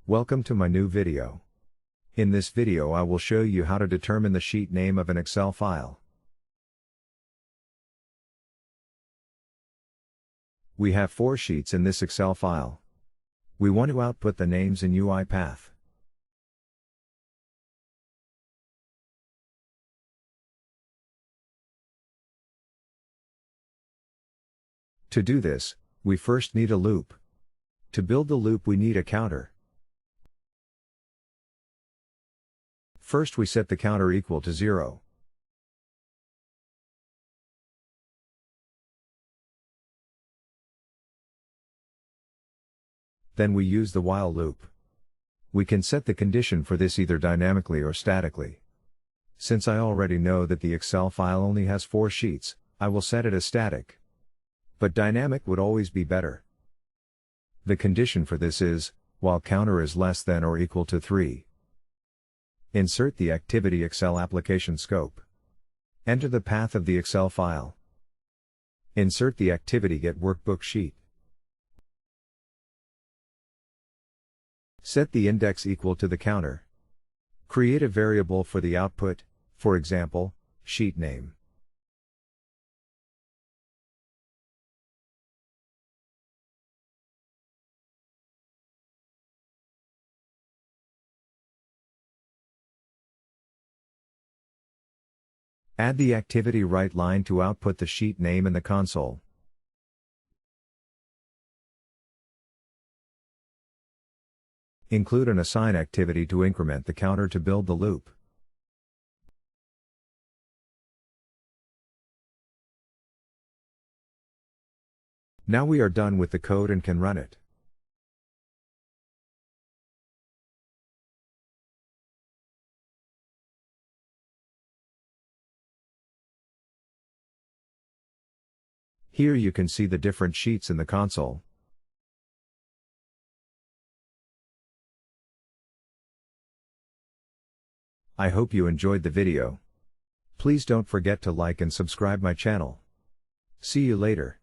Welcome to my new video. In this video I will show you how to determine the sheet name of an Excel file. We have 4 sheets in this Excel file. We want to output the names in UiPath. To do this, we first need a loop. To build the loop we need a counter. First we set the counter equal to 0. Then we use the while loop. We can set the condition for this either dynamically or statically. Since I already know that the Excel file only has 4 sheets, I will set it as static. But dynamic would always be better. The condition for this is, while counter is less than or equal to 3. Insert the Activity Excel application scope. Enter the path of the Excel file. Insert the activity Get Workbook sheet. Set the index equal to the counter. Create a variable for the output, for example, sheet name. Add the activity WriteLine to output the sheet name in the console. Include an assign activity to increment the counter to build the loop. Now we are done with the code and can run it. Here you can see the different sheets in the console. I hope you enjoyed the video. Please don't forget to like and subscribe my channel. See you later.